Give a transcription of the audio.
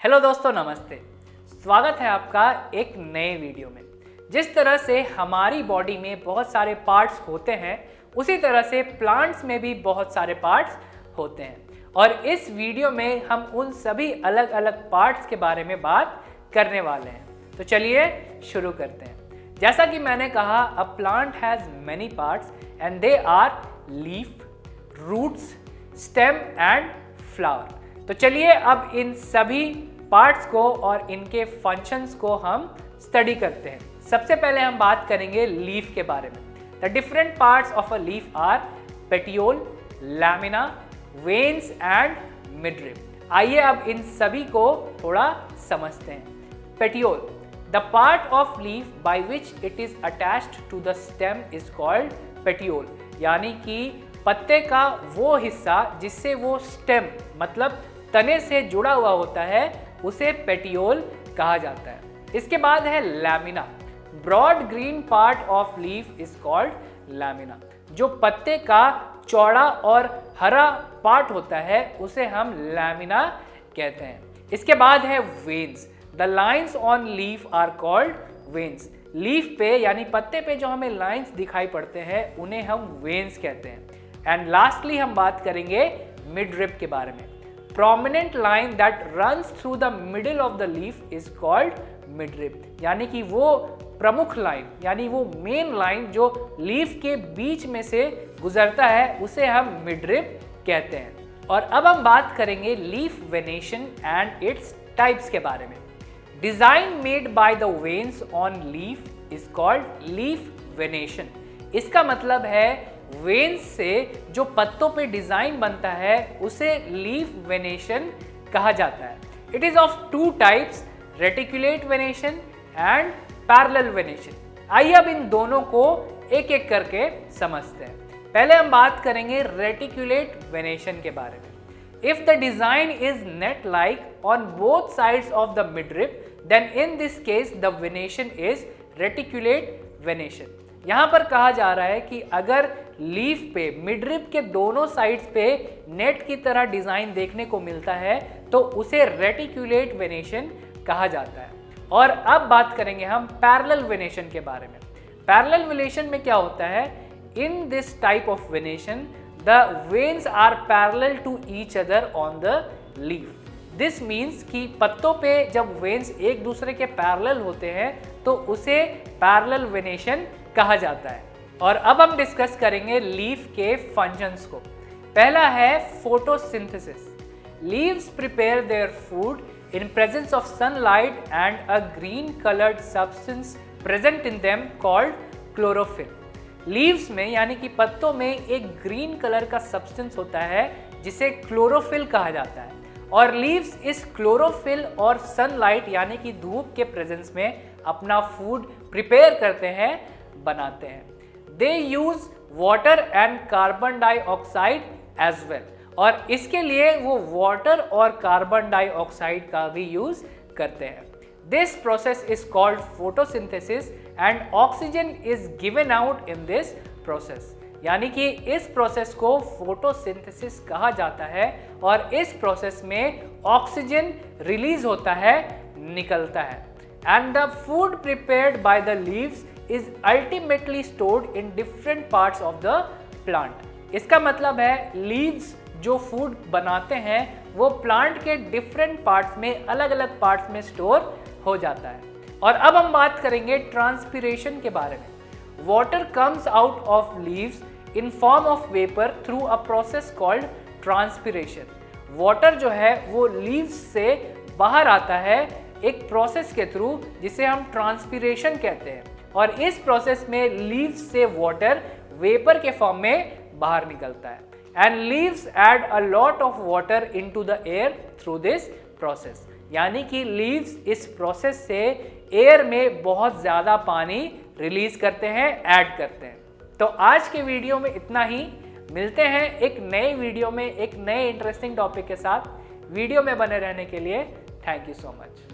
Hello दोस्तों, नमस्ते। स्वागत है आपका एक नए वीडियो में। जिस तरह से हमारी बॉडी में बहुत सारे पार्ट्स होते हैं, उसी तरह से प्लांट्स में भी बहुत सारे पार्ट्स होते हैं और इस वीडियो में हम उन सभी अलग अलग पार्ट्स के बारे में बात करने वाले हैं। तो चलिए शुरू करते हैं। जैसा कि मैंने कहा, a plant has many parts and they are leaf, roots, stem and flower. तो चलिए अब इन सभी पार्ट्स को और इनके फंक्शंस को हम स्टडी करते हैं। सबसे पहले हम बात करेंगे लीफ के बारे में। The different parts of a leaf are petiole, lamina, veins and midrib. आइए अब इन सभी को थोड़ा समझते हैं। Petiole, the part of leaf by which it is attached to the stem is called petiole. यानी कि पत्ते का वो हिस्सा जिससे वो स्टेम मतलब तने से जुड़ा हुआ होता है, उसे पेटियोल कहा जाता है। इसके बाद है lamina. Broad green part of leaf is called lamina. जो पत्ते का चौड़ा और हरा पार्ट होता है, उसे हम लैमिना कहते हैं। इसके बाद है veins. The lines on leaf are called veins. Leaf पे यानी पत्ते पे जो हमें लाइन्स दिखाई पड़ते हैं, उन्हें हम वेन्स कहते हैं। एंड लास्टली हम बात करेंगे मिडरिब के बारे में। Prominent line that runs through the middle of the leaf is called midrib। यानी कि वो प्रमुख लाइन यानी वो मेन लाइन जो लीफ के बीच में से गुजरता है, उसे हम मिडरिब कहते हैं। और अब हम बात करेंगे leaf venation and its types के बारे में। Design made by the veins on leaf is called leaf venation. इसका मतलब है वेन्स से जो पत्तों पे डिजाइन बनता है, उसे लीफ वेनेशन कहा जाता है। It is of two types, reticulate venation and parallel venation. आइए अब इन दोनों को एक एक करके समझते हैं। पहले हम बात करेंगे रेटिकुलेट वेनेशन के बारे में। If the design is net like on both sides of the midrib, then in this case the venation is reticulate venation. यहां पर कहा जा रहा है कि अगर लीफ पे मिडरिब के दोनों साइड्स पे नेट की तरह डिजाइन देखने को मिलता है, तो उसे रेटिकुलेट वेनेशन कहा जाता है। और अब बात करेंगे हम पैरेलल वेनेशन के बारे में। पैरेलल वेनेशन में क्या होता है? In this type of venation the veins are parallel to each other on the leaf. This means कि पत्तों पे जब वेन्स एक दूसरे के पैरेलल होते हैं, तो उसे पैरेलल वेनेशन कहा जाता है। और अब हम डिस्कस करेंगे लीफ के फंक्शंस को। पहला है photosynthesis. Leaves prepare their food in presence of sunlight and a green coloured substance present in them called chlorophyll. Leaves में यानी कि पत्तों में एक ग्रीन कलर का सब्सटेंस होता है जिसे क्लोरोफिल कहा जाता है, और लीव्स इस क्लोरोफिल और सनलाइट यानी कि धूप के प्रेजेंस में अपना फूड प्रिपेयर करते हैं, बनाते हैं। They use water and carbon dioxide as well, और इसके लिए वो वाटर और कार्बन डाइऑक्साइड का भी यूज करते हैं। This process is called photosynthesis and oxygen is given out in this process. यानी कि इस प्रोसेस को फोटोसिंथेसिस कहा जाता है, और इस प्रोसेस में ऑक्सीजन रिलीज होता है, निकलता है। And the food prepared by the leaves is ultimately stored in different parts of the plant। इसका मतलब है लीव्स जो फूड बनाते हैं, वो प्लांट के डिफरेंट पार्ट्स में, अलग अलग पार्ट्स में स्टोर हो जाता है। और अब हम बात करेंगे ट्रांसपिरेशन के बारे में। Water comes out of leaves in form of vapour through a process called transpiration. Water जो है वो लीव्स से बाहर आता है एक प्रोसेस के थ्रू, जिसे हम ट्रांसपिरेशन कहते हैं। और इस प्रोसेस में लीव्स से वाटर वेपर के फॉर्म में बाहर निकलता है। And leaves add a lot of water into the air through this process. यानी कि लीव्स इस प्रोसेस से एयर में बहुत ज़्यादा पानी रिलीज करते हैं, ऐड करते हैं। तो आज के वीडियो में इतना ही। मिलते हैं एक नए वीडियो में एक नए इंटरेस्टिंग टॉपिक के साथ। वीडियो में बने रहने के लिए थैंक यू सो मच।